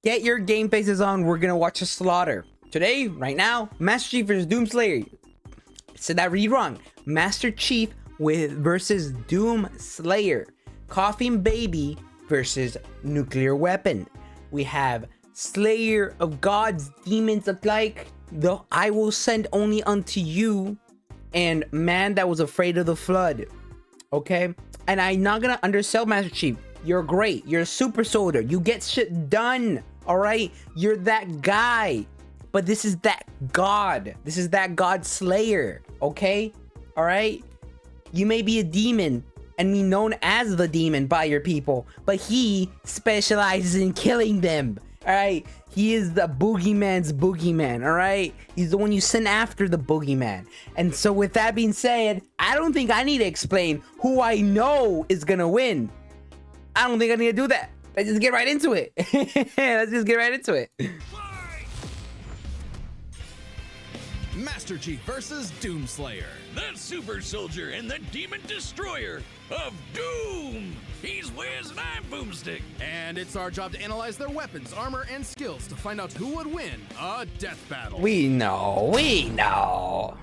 Get your game faces on. We're gonna watch a slaughter. Today, right now, Master Chief versus Doomslayer. Said that really wrong. Master Chief versus Doomslayer. Coffin Baby versus Nuclear Weapon. We have Slayer of Gods, Demons alike, the I will send only unto you, and Man That Was Afraid of the Flood. Okay? And I'm not gonna undersell Master Chief. You're great. You're a super soldier. You get shit done. Alright? You're that guy. But this is that God. This is that God Slayer. Okay? Alright? You may be a demon and be known as the demon by your people, but he specializes in killing them. Alright? He is the boogeyman's boogeyman. Alright? He's the one you send after the boogeyman. And so with that being said, I don't think I need to explain who I know is gonna win. I don't think I need to do that. Let's just get right into it. Let's just get right into it. Master Chief versus Doomslayer. The super soldier and the demon destroyer of Doom. He's Wiz and I'm Boomstick. And it's our job to analyze their weapons, armor, and skills to find out who would win a death battle. We know.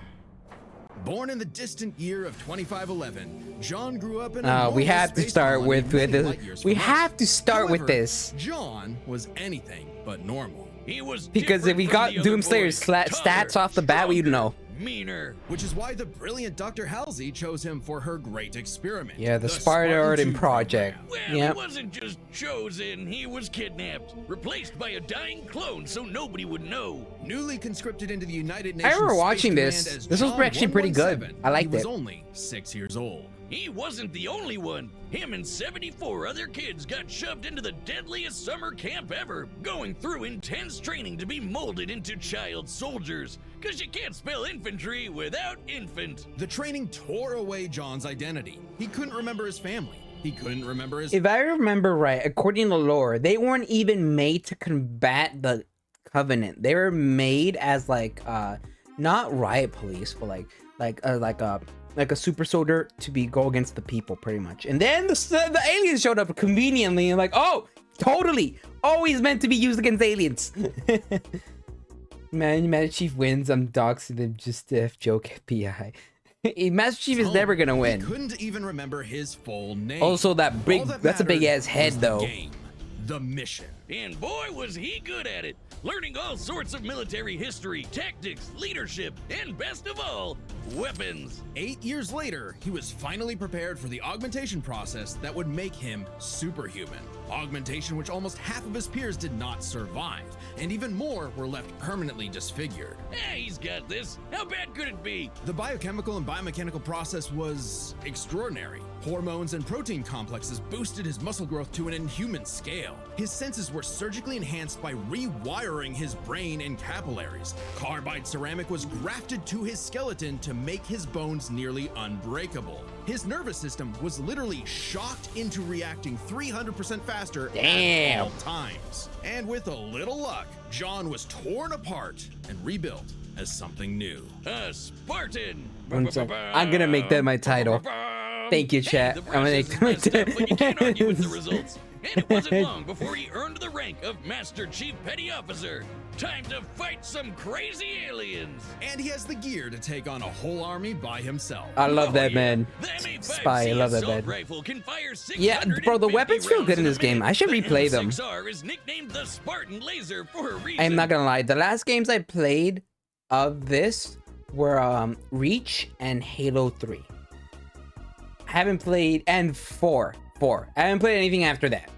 Born in the distant year of 2511, John grew up in a we have to start with this. We have to start with this. John was anything but normal. He was Because if we got Doomslayer's stats off the bat, we'd know. Meaner. Which is why the brilliant Dr. Halsey chose him for her great experiment. Yeah, the Spartan Project. Well, Yep. he wasn't just chosen, he was kidnapped. Replaced by a dying clone so nobody would know. Newly conscripted into the United I Nations. remember Space watching Command this. as This was John actually pretty good. 117. I liked He was it. only 6 years old. He wasn't the only one. Him and 74 other kids got shoved into the deadliest summer camp ever, going through intense training to be molded into child soldiers. Cause you can't spell infantry without infant. The training tore away John's identity. He couldn't remember his family. He couldn't remember his... If I remember right, according to lore, they weren't even made to combat the Covenant. They were made as like not riot police, but like a super soldier to go against the people, pretty much. And then the aliens showed up conveniently and like, oh, totally, always meant to be used against aliens. Master Chief wins. I'm doxing them just to joke FBI. Master Chief is never gonna win. He couldn't even remember his full name. Also, that's a big ass head though. The mission. And boy was he good at it, learning all sorts of military history, tactics, leadership, and best of all, weapons. 8 years later, he was finally prepared for the augmentation process that would make him superhuman. Augmentation which almost half of his peers did not survive, and even more were left permanently disfigured. He's got this. How bad could it be? The biochemical and biomechanical process was extraordinary. Hormones and protein complexes boosted his muscle growth to an inhuman scale. His senses were surgically enhanced by rewiring his brain and capillaries. Carbide ceramic was grafted to his skeleton to make his bones nearly unbreakable. His nervous system was literally shocked into reacting 300% faster at all times. And with a little luck, John was torn apart and rebuilt as something new. A Spartan. I'm gonna make that my title. Thank you, chat. I'm gonna make that. But you can't argue with the results. And it wasn't long before he earned the rank of Master Chief Petty Officer. Time to fight some crazy aliens. And he has the gear to take on a whole army by himself. I love that man. The M85C Spy, I love that man. rifle can fire Yeah, bro, the weapons feel good in this game. I should replay them. M6R is nicknamed the Spartan Laser for a reason. I'm not gonna lie. The last games I played of this were Reach and Halo 3. I haven't played, and 4. I haven't played anything after that.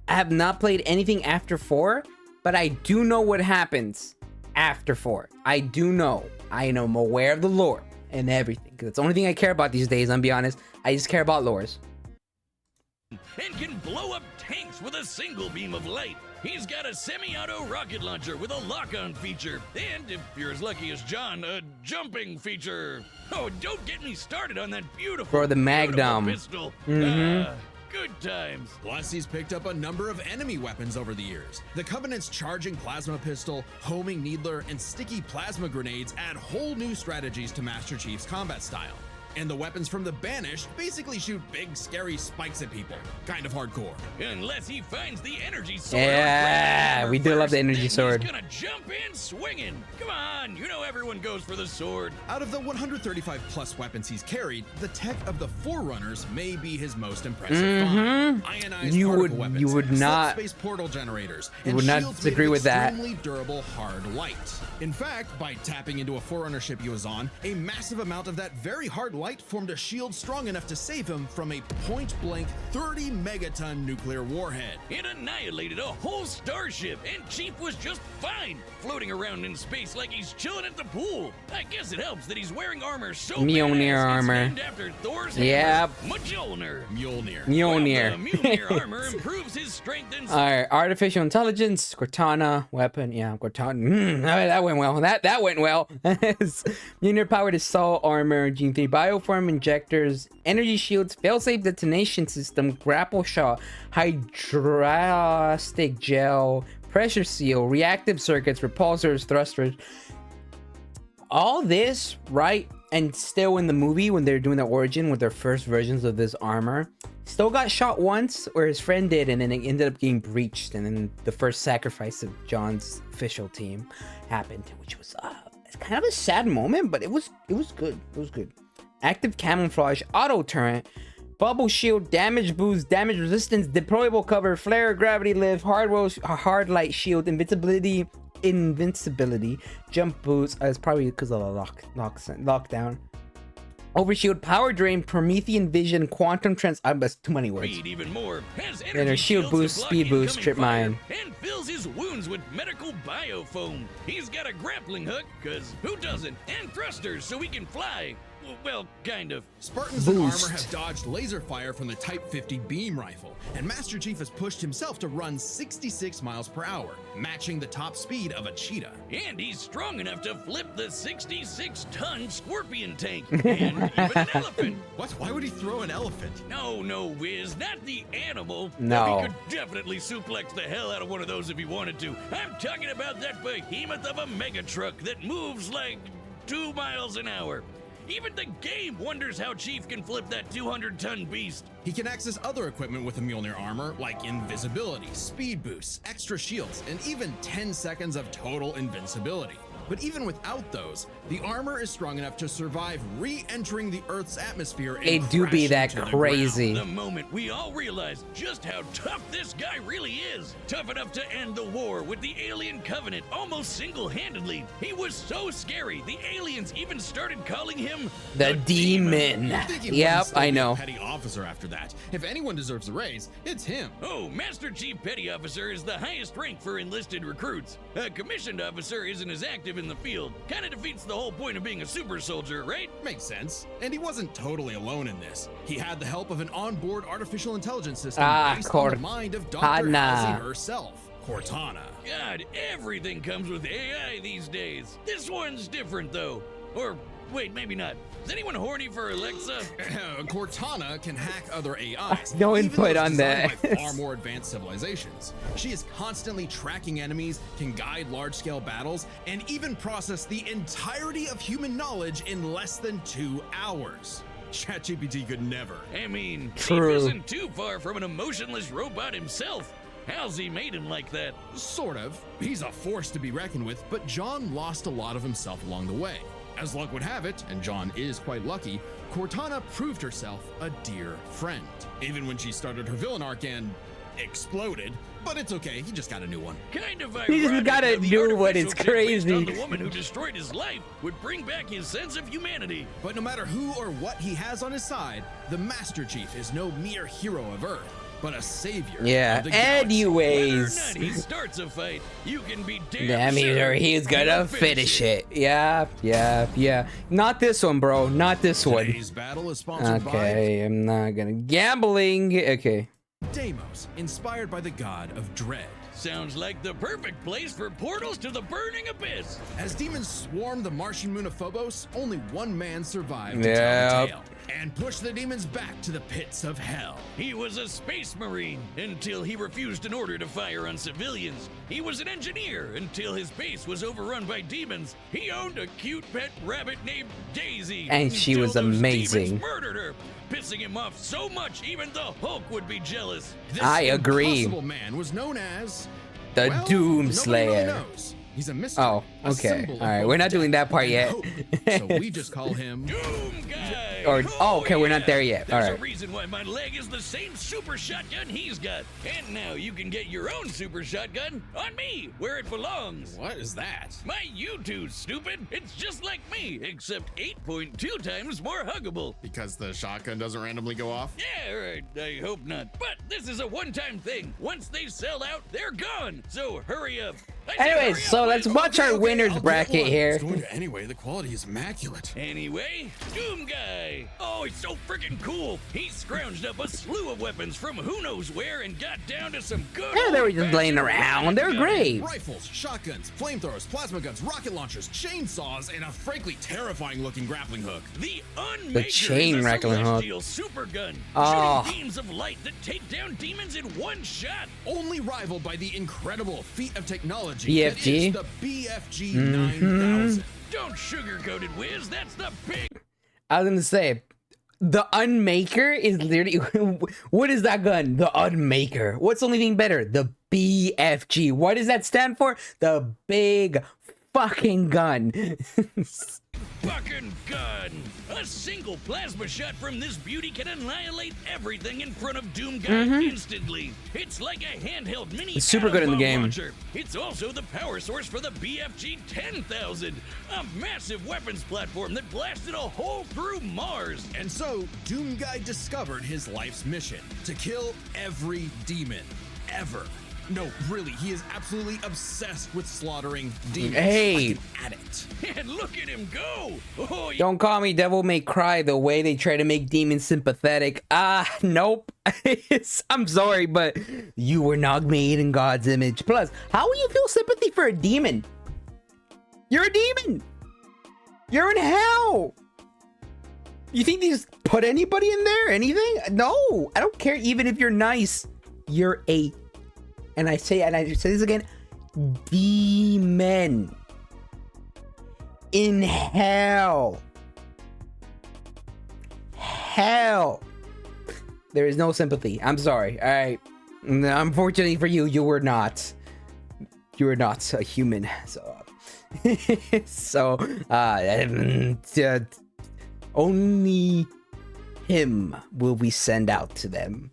I have not played anything after 4, but I do know what happens after 4. I do know. I am aware of the lore and everything, because it's the only thing I care about these days, I'll be honest. I just care about lores. And can blow up tanks with a single beam of light. He's got a semi-auto rocket launcher with a lock-on feature. And, if you're as lucky as John, a jumping feature. Oh, don't get me started on that beautiful, Bro, the Magnum pistol. Good times. Plus, he's picked up a number of enemy weapons over the years. The Covenant's charging plasma pistol, homing needler, and sticky plasma grenades add whole new strategies to Master Chief's combat style. And the weapons from the Banished basically shoot big, scary spikes at people. Kind of hardcore. Unless he finds the energy sword. Yeah, we do love the energy Then sword. He's gonna jump in swinging. Come on, you know everyone goes for the sword. Out of the 135 plus weapons he's carried, the tech of the Forerunners may be his most impressive find. Ionized You particle would- weapons, you would not- space portal generators, you and would not shields made disagree of with that. extremely durable hard light. In fact, by tapping into a Forerunner ship he was on, a massive amount of that very hard light formed a shield strong enough to save him from a point-blank 30 megaton nuclear warhead. It annihilated a whole starship, and Chief was just fine, floating around in space like he's chilling at the pool. I guess it helps that he's wearing armor so Mjolnir badass it's armor. named after Thor's Yep. hammer, Mjolnir. Mjolnir. Mjolnir. Well, the Mjolnir armor improves his strength and All right, artificial intelligence, Cortana, weapon. Yeah, Cortana. That went well. That went well. Unit powered assault armor, Gene 3 bioform injectors, energy shields, failsafe detonation system, grapple shot, hydrastic gel, pressure seal, reactive circuits, repulsors, thrusters. All this, right? And still in the movie, when they're doing the origin with their first versions of this armor, still got shot once, or his friend did, and then it ended up getting breached. And then the first sacrifice of John's official team happened, which was it's kind of a sad moment, but it was good. It was good. Active camouflage, auto turret, bubble shield, damage boost, damage resistance, deployable cover, flare, gravity lift, hard light shield, invincibility, jump boost. It's probably because of the lockdown. Overshield, power drain, Promethean vision, quantum that's too many words. Speed even more. Has Then energy her shield shields to boost, block speed boost, incoming trip fire, mine. and fills his wounds with medical biofoam. He's got a grappling hook, cause who doesn't? And thrusters so he can fly. Well, kind of. Spartans in Boost. armor have dodged laser fire from the Type 50 beam rifle, and Master Chief has pushed himself to run 66 miles per hour, matching the top speed of a cheetah. And he's strong enough to flip the 66-ton scorpion tank. And even an elephant. What? Why would he throw an elephant? No, Wiz, not the animal. No. He could definitely suplex the hell out of one of those if he wanted to. I'm talking about that behemoth of a mega truck that moves like 2 miles an hour. Even the game wonders how Chief can flip that 200-ton beast. He can access other equipment with the Mjolnir armor, like invisibility, speed boosts, extra shields, and even 10 seconds of total invincibility. But even without those, the armor is strong enough to survive re-entering the Earth's atmosphere and It do be crashing that to the crazy. The moment we all realize just how tough this guy really is. Tough enough to end the war with the alien covenant almost single-handedly. He was so scary, the aliens even started calling him The demon. ground. You'd think he Yep, wouldn't still I be a know. petty officer after that. If anyone deserves a raise, it's him. Oh, Master Chief Petty Officer is the highest rank for enlisted recruits. A commissioned officer isn't as active in the field. Kinda defeats the whole point of being a super soldier, right? Makes sense. And he wasn't totally alone in this. He had the help of an onboard artificial intelligence system based on the mind of Dr. Cortana. Halsey herself, Cortana. God, everything comes with AI these days. This one's different, though. Or, wait, maybe not. Is anyone horny for Alexa? Cortana can hack other AIs. No even input those on designed that. by far more advanced civilizations. She is constantly tracking enemies, can guide large-scale battles, and even process the entirety of human knowledge in less than 2 hours. ChatGPT could never. I mean, True. Chief isn't too far from an emotionless robot himself. Halsey made him like that. Sort of. He's a force to be reckoned with, but John lost a lot of himself along the way. As luck would have it, and John is quite lucky, Cortana proved herself a dear friend. Even when she started her villain arc and exploded. But it's okay, he just got a new one. Kind of He just ironic got a how the new one, artificial it's chip based on crazy. the woman who destroyed his life would bring back his sense of humanity. But no matter who or what he has on his side, the Master Chief is no mere hero of Earth, but a savior Yeah, of the galaxy. Whether or anyways. not he starts a fight, you can be damn Damn, sure he's gonna he'll finish it. Yeah. Not this one, bro. Not this one. Today's battle is sponsored Okay, I'm not gonna. Gambling. Okay. by Deimos, inspired by the god of dread. Sounds like the perfect place for portals to the burning abyss. As demons swarm the Martian moon of Phobos, only one man survived to Yep. tell the tale and push the demons back to the pits of hell. He was a space marine until he refused an order to fire on civilians. He was an engineer until his base was overrun by demons. He owned a cute pet rabbit named Daisy. And she until was those amazing. demons murdered her, pissing him off so much even the Hulk would be jealous. This I agree. impossible man was known as The Well, Doom nobody Slayer. really knows. He's a mystery. Oh, a okay. symbol of All right, both we're not doing that death part and yet. hope. So we just call him Doom Guy! Or- oh, okay, we're not there yet. There's Alright. a reason why my leg is the same super shotgun he's got. And now you can get your own super shotgun on me, where it belongs. What is that? My U2, stupid. It's just like me, except 8.2 times more huggable. Because the shotgun doesn't randomly go off? Yeah, right. I hope not. But this is a one-time thing. Once they sell out, they're gone. So hurry up. I said Anyways, hurry so up. let's watch our winners I'll get bracket one. here. It's going to anyway. The quality is immaculate. Anyway, Doom Guy. Oh, he's so freaking cool. He scrounged up a slew of weapons from who knows where and got down to some good. Yeah, they were just laying old-fashioned around. They're gunning. great. Rifles, shotguns, flamethrowers, plasma guns, rocket launchers, chainsaws, and a frankly terrifying-looking grappling hook. The Unmaker chain is a rattling hook. celestial super gun, Oh. shooting beams of light that take down demons in one shot. Only rivaled by the incredible feat of technology BFG? that is the BFG 9000. Don't sugarcoat it, Wiz. That's the big. I was gonna say, the Unmaker is literally what is that gun? The Unmaker. What's the only thing better? The BFG. What does that stand for? The big fucking gun. Fucking gun! A single plasma shot from this beauty can annihilate everything in front of Doom Guy instantly. It's like a handheld mini. It's super good in the atom bomb game. launcher. It's also the power source for the BFG 10,000, a massive weapons platform that blasted a hole through Mars. And so, Doom Guy discovered his life's mission, to kill every demon, ever. No, really, he is absolutely obsessed with slaughtering demons. Hey. Like an addict. And look at him go! Oh, yeah. Don't call me Devil May Cry the way they try to make demons sympathetic. Nope. I'm sorry, but you were not made in God's image. Plus, how will you feel sympathy for a demon? You're a demon. You're in hell. You think they just put anybody in there? Anything? No, I don't care. Even if you're nice, you're a, and I say this again, demon in hell. Hell. There is no sympathy. I'm sorry. All right. Unfortunately for you, you were not. You were not a human. So, only him will we send out to them.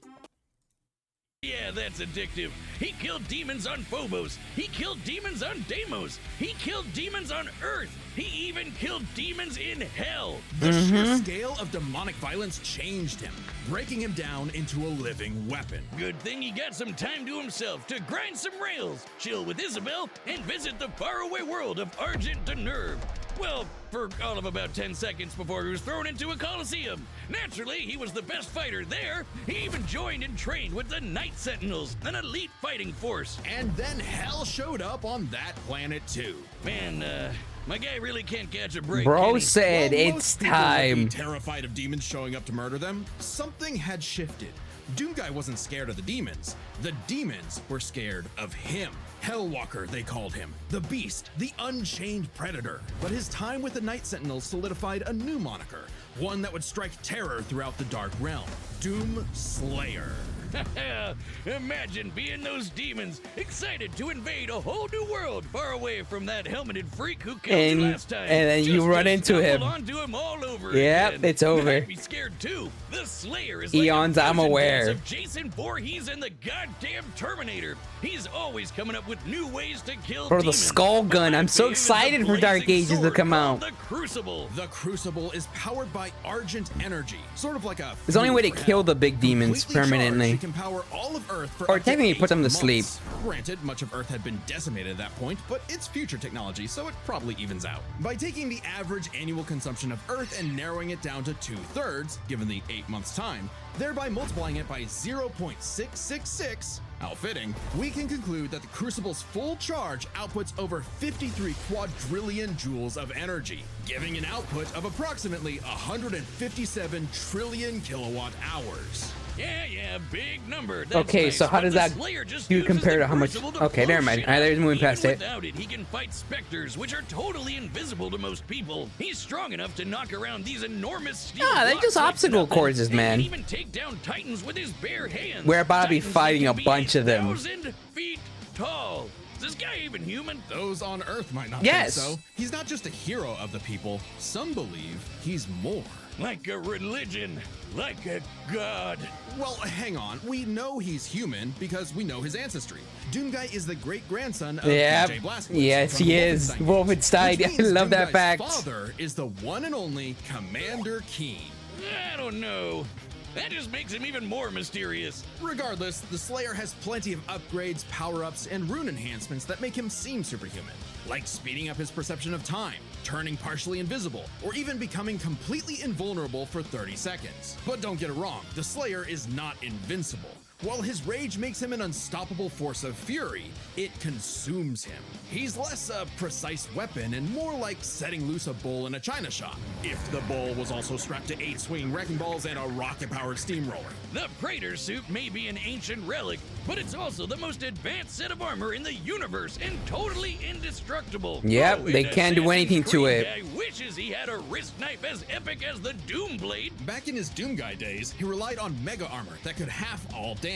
Yeah, that's addictive. He killed demons on Phobos. He killed demons on Deimos. He killed demons on Earth. He even killed demons in hell. The sheer scale of demonic violence changed him, breaking him down into a living weapon. Good thing he got some time to himself to grind some rails, chill with Isabel, and visit the faraway world of Argent de Nerve. Well, for all of about 10 seconds before he was thrown into a coliseum. Naturally, he was the best fighter there. He even joined and trained with the Night Sentinels, an elite fighting force. And then hell showed up on that planet too. Man, my guy really can't catch a break. Bro can he? said While it's most people would time. be terrified of demons showing up to murder them, something had shifted. Doom Guy wasn't scared of the demons. The demons were scared of him. Hellwalker, they called him. The Beast, the Unchained Predator. But his time with the Night Sentinels solidified a new moniker, one that would strike terror throughout the Dark Realm. Doom Slayer. Imagine being those demons, excited to invade a whole new world far away from that helmeted freak who killed And- you last time. and then you Just run to into him. stumble onto him all over Yep, again. it's over. I'd be scared too. The Slayer is Eons, like a I'm fusion aware. dance of Jason Voorhees and the goddamn Terminator. He's always coming up with new ways to kill Bro, the demons. skull But gun. my I'm so fave is the excited for Dark blazing Ages to sword come called out. The Crucible. The Crucible is powered by Argent energy, sort of like a. It's the only way to fuel for kill hell. the big demons Completely charged, permanently. it can power all of Earth for Or up to technically put 8 them to sleep. months. Granted, much of Earth had been decimated at that point, but it's future technology, so it probably evens out. By taking the average annual consumption of Earth and narrowing it down to 2/3, given the 8 months time, thereby multiplying it by 0.666, how fitting, we can conclude that the Crucible's full charge outputs over 53 quadrillion joules of energy, giving an output of approximately 157 trillion kilowatt hours. Yeah, big number. That's Okay, nice, so how but does the that Slayer just do uses compared the to how much- Crucible to okay, blow never mind. shit Alright, up. there's moving Even past it. Without it, he can fight specters, which are totally invisible to most people. He's strong enough to knock around these enormous steel Ah, they're blocks just like obstacle nothing. courses, He man. can even take down titans with his bare hands. We're about to be Titans fighting that a can be bunch of them. 1,000 feet tall. Is this guy even human? Those on Earth might not Yes. think so. He's not just a hero of the people. Some believe he's more. Like a religion, like a god. Well, hang on. We know he's human because we know his ancestry. Doomguy is the great-grandson of Yeah. DJ Blazkowicz Yes, from he is. Wolfenstein. Wolfenstein. Which I means love that Doomguy's fact. father is the one and only Commander Keen. I don't know. That just makes him even more mysterious. Regardless, the Slayer has plenty of upgrades, power-ups, and rune enhancements that make him seem superhuman, like speeding up his perception of time, turning partially invisible, or even becoming completely invulnerable for 30 seconds. But don't get it wrong, the Slayer is not invincible. While his rage makes him an unstoppable force of fury, it consumes him. He's less a precise weapon and more like setting loose a bull in a china shop, if the bull was also strapped to 8 swinging wrecking balls and a rocket-powered steamroller. The Praetor suit may be an ancient relic, but it's also the most advanced set of armor in the universe and totally indestructible. Yep, they and can't do Assassin's anything to Creed it. guy wishes he had a wrist knife as epic as the Doomblade. Back in his Doomguy days, he relied on mega armor that could half all damage.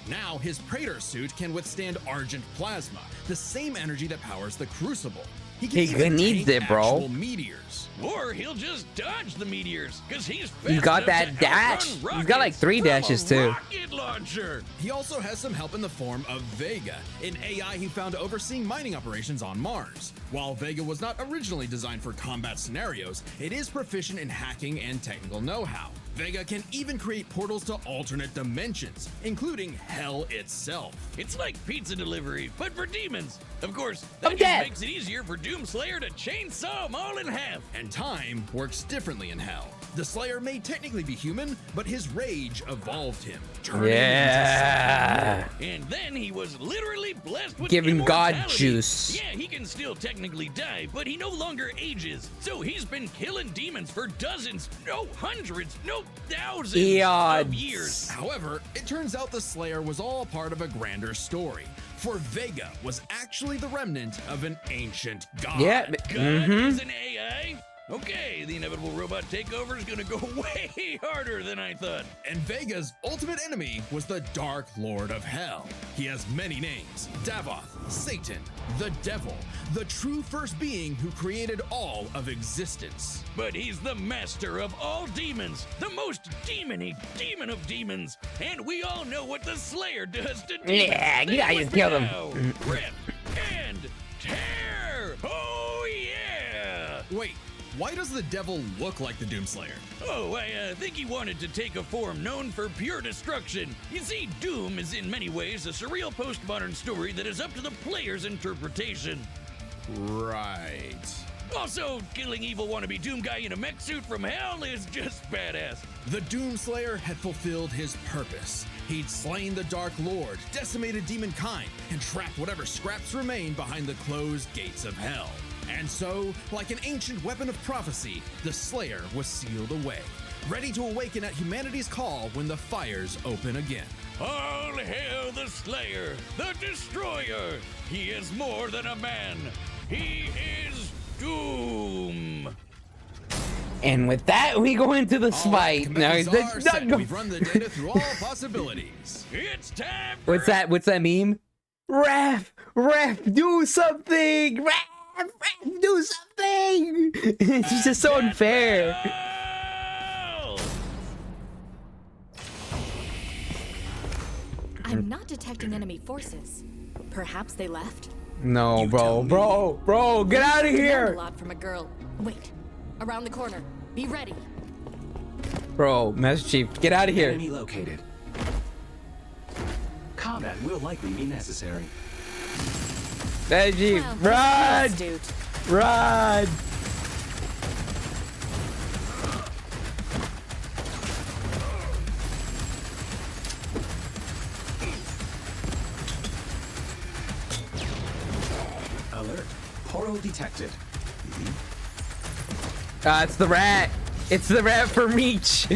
Now, his Praetor suit can withstand Argent Plasma, the same energy that powers the Crucible. He He even needs tank it, bro. actual meteors. Or he'll just dodge the meteors, because he's He's fast got enough that to dash. outrun He's got like rockets 3 from a dashes too. rocket launcher. He also has some help in the form of Vega, an AI he found overseeing mining operations on Mars. While Vega was not originally designed for combat scenarios, it is proficient in hacking and technical know-how. Vega can even create portals to alternate dimensions, including Hell itself. It's like pizza delivery, but for demons. Of course, I'm that just dead. makes it easier for Doomslayer to chainsaw them all in half. And time works differently in Hell. The Slayer may technically be human, but his rage evolved him, turning him Yeah. And then he was literally blessed with Give him God immortality. juice. Yeah, he can still technically die, but he no longer ages. So he's been killing demons for dozens, no hundreds, no thousands of Eons. years. However, it turns out the Slayer was all part of a grander story. For Vega was actually the remnant of an ancient god. Yeah. God is an AI? Okay, the inevitable robot takeover is gonna go way harder than I thought. And Vega's ultimate enemy was the Dark Lord of Hell. He has many names: Davoth, Satan, the Devil, the true first being who created all of existence. But he's the master of all demons, the most demon-y demon of demons. And we all know what the Slayer does to demons. Yeah, you Stay gotta with just me kill them. now. Rip and tear! Oh yeah! Wait, why does the Devil look like the Doomslayer? Oh, I think he wanted to take a form known for pure destruction. You see, Doom is in many ways a surreal postmodern story that is up to the player's interpretation. Right. Also, killing evil wannabe Doom guy in a mech suit from hell is just badass. The Doomslayer had fulfilled his purpose. He'd slain the Dark Lord, decimated demonkind, and trapped whatever scraps remained behind the closed gates of hell. And so, like an ancient weapon of prophecy, the Slayer was sealed away, ready to awaken at humanity's call when the fires open again. All hail the Slayer, the Destroyer. He is more than a man. He is Doom. And with that, we go into the fight. Now, Commands are set. We've run the data through all possibilities. It's time for what's that? What's that meme? Ref, do something. Ref, do something. It's just so unfair. battle! I'm not detecting enemy forces. Perhaps they left? No, You bro, tell me. bro, get out of Learned a here, lot from a girl. Wait, around the corner. Be ready. bro. Master Chief, get out of here. Enemy located. Combat will likely be necessary. Master Chief, Well, run, astute. run. Alert. Portal detected. It's the rat. It's the rat for Meech.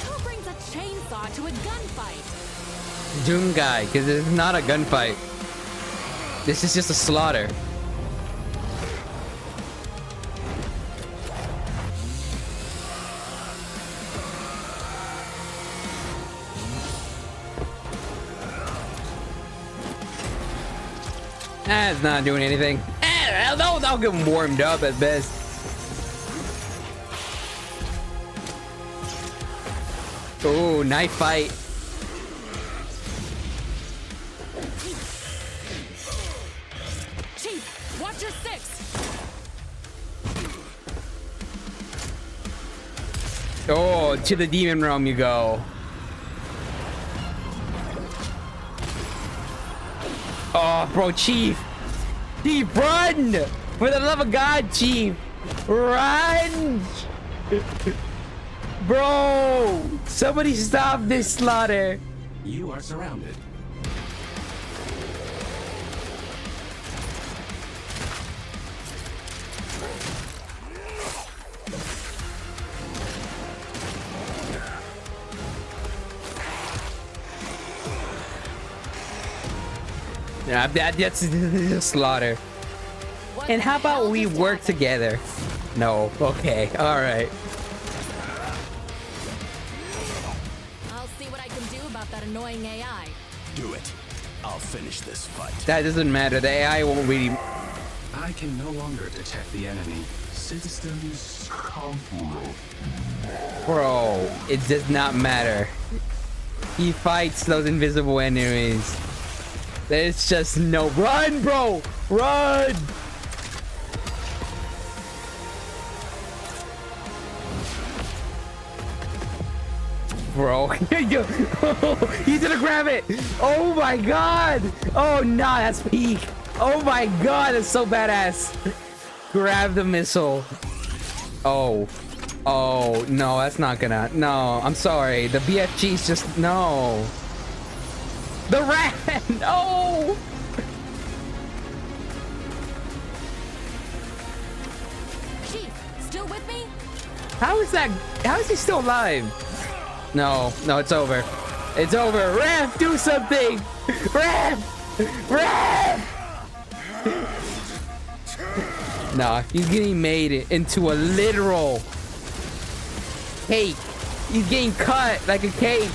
Who brings a chainsaw to a gunfight? Doom guy, because it's not a gunfight. This is just a slaughter. That's not doing anything. I'll get him warmed up at best. Oh, knife fight. Chief, watch your six. Oh, to the demon realm you go. Oh, bro, Chief. Chief, run! For the love of God, Chief. Run! Bro, somebody stop this slaughter. You are surrounded. Yeah, that's a slaughter. What And the how about hell we just work happened? together? No, okay, all right. I'll see what I can do about that annoying AI. Do it. I'll finish this fight. That doesn't matter. The AI won't really. I can no longer detect the enemy. Systems complete. Bro, it does not matter. He fights those invisible enemies. There's just no run, bro. Run. Bro, he's gonna grab it. Oh my god. Oh nah, that's peak. Oh my god, that's so badass. Grab the missile. Oh. Oh, no, that's not gonna. No, I'm sorry. The BFG's just. No. The rat! No! Chief, still with me? How is that? How is he still alive? No, no, it's over. It's over. Ref, do something! Ref! Ref! Nah, he's getting made into a literal cake. He's getting cut like a cake.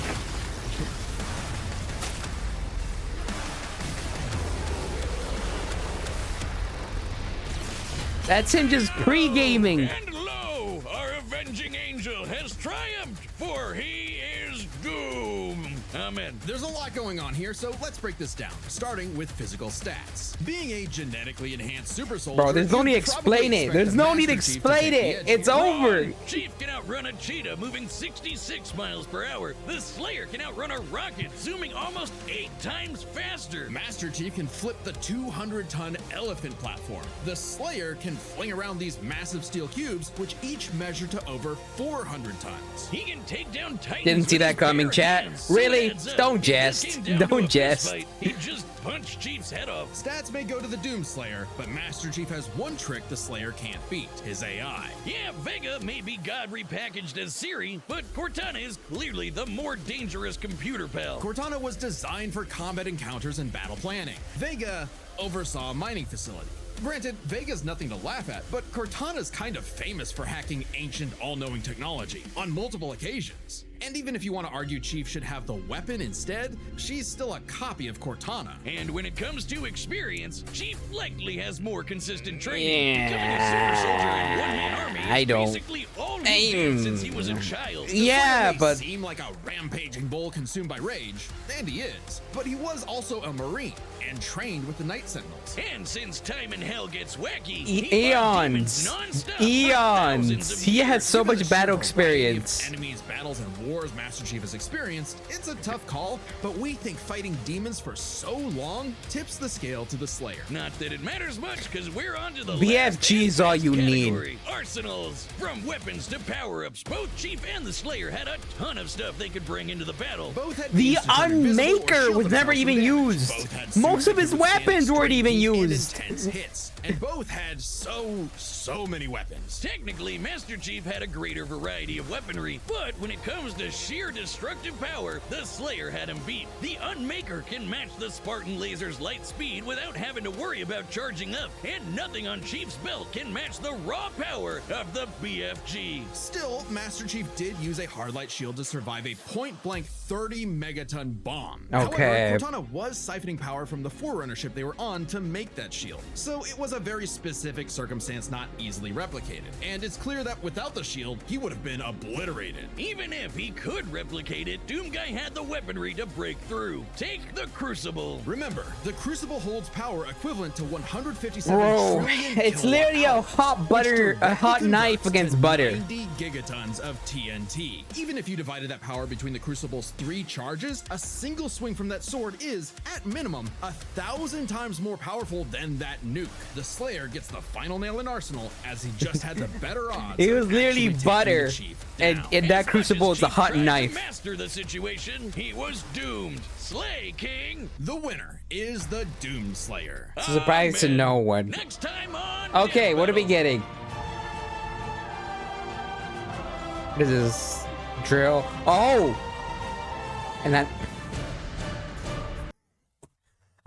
That's him just pre-gaming. And lo, our avenging angel has triumphed, for he is Doom. Amen. There's a lot going on here, so let's break this down, starting with physical stats. Being a genetically enhanced super soldier, Bro, there's no need to you'd probably explain it. expect There's the no need to Master Chief explain take the it. edge It's here. over. Chief can outrun a cheetah moving 66 miles per hour. The Slayer can outrun a rocket zooming almost 8 times faster. Master Chief can flip the 200-ton elephant platform. The Slayer can fling around these massive steel cubes, which each measure to over 400 tons. He can take down Titans. Didn't see with that his coming, bare chat. hands. Really? Heads up. Don't If jest. this came down to Don't a fist jest. fight, he'd just punch Chief's head off. Stats may go to the Doom Slayer, but Master Chief has one trick the Slayer can't beat, his AI. Yeah, Vega may be God repackaged as Siri, but Cortana is clearly the more dangerous computer pal. Cortana was designed for combat encounters and battle planning. Vega oversaw a mining facility. Granted, Vega's nothing to laugh at, but Cortana's kind of famous for hacking ancient, all-knowing technology on multiple occasions. And even if you want to argue Chief should have the weapon instead, she's still a copy of Cortana. And when it comes to experience, Chief likely has more consistent training. Becoming a super soldier in one-man army is I don't. basically all he did since he was a child. Yeah, May but seem like a rampaging bull consumed by rage, and he is, but he was also a Marine and trained with the Night Sentinels. And since time in hell gets wacky, E- he fought demons eons. nonstop for Eons. thousands of He has years. so Given much the battle sheer variety of experience. Enemies, battles, and wars Master Chief has experienced, it's a tough call, but we think fighting demons for so long tips the scale to the Slayer. Not that it matters much, because we're on to the BFG is last all you need. category. Arsenals. From weapons to power-ups, both Chief and the Slayer had a ton of stuff they could bring into the battle. Both had The means to turn invisible or Unmaker shield was never themselves even from damage. used. Both had Most suits of that his could withstand weapons weren't extreme even heat and used. intense hits, and both had so many weapons. Technically, Master Chief had a greater variety of weaponry, but when it comes to to sheer destructive power, the Slayer had him beat. The Unmaker can match the Spartan Laser's light speed without having to worry about charging up, and nothing on Chief's belt can match the raw power of the BFG. Still, Master Chief did use a hardlight shield to survive a point-blank 30 megaton bomb. Okay. However, Cortana was siphoning power from the Forerunner ship they were on to make that shield, so it was a very specific circumstance not easily replicated. And it's clear that without the shield, he would have been obliterated. Even if he could replicate it, Doomguy had the weaponry to break through. Take the Crucible. Remember, the Crucible holds power equivalent to 157 Bro, trillion it's literally a kilowatt-hours, hot which butter, a directly hot knife converts against to butter. 90 gigatons of TNT. Even if you divided that power between the Crucible's 3 charges, a single swing from that sword is, at minimum, 1,000 times more powerful than that nuke. The Slayer gets the final nail in arsenal, as he just had the better odds. It was of literally actually taking butter, the Chief and down. that As Crucible much is a as hot Chief tried to knife. master the situation, he was doomed. Slay, King. The winner is the Doom Slayer. It's a surprise to Amen. no one. Next time on Okay, Death what are we Metal. getting? What is this? Drill? Oh! And that...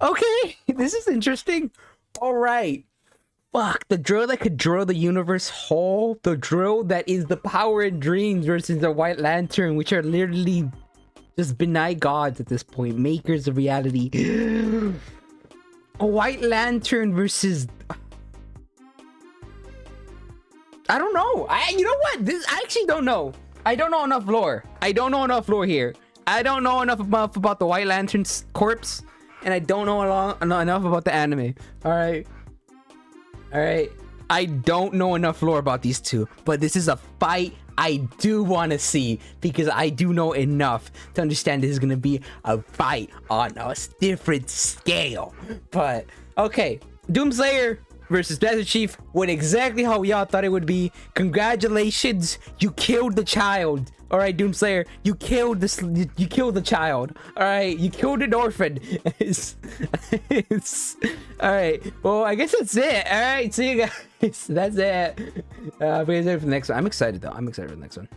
Okay, this is interesting. Alright. Fuck, the drill that could drill the universe whole. The drill that is the power and dreams versus the White Lantern, which are literally just benign gods at this point. Makers of reality. A White Lantern versus... I don't know. You know what? I actually don't know. I don't know enough lore. I don't know enough lore here. I don't know enough about the White Lantern's corpse, and I don't know enough about the anime. All right. I don't know enough lore about these two, but this is a fight I do want to see because I do know enough to understand this is gonna be a fight on a different scale. But okay, Doomslayer versus Master Chief went exactly how we all thought it would be. Congratulations, you killed the child. All right, Doomslayer, you killed the child. All right, you killed an orphan. All right. Well, I guess that's it. All right, see you guys. That's it. For the next one. I'm excited though. I'm excited for the next one.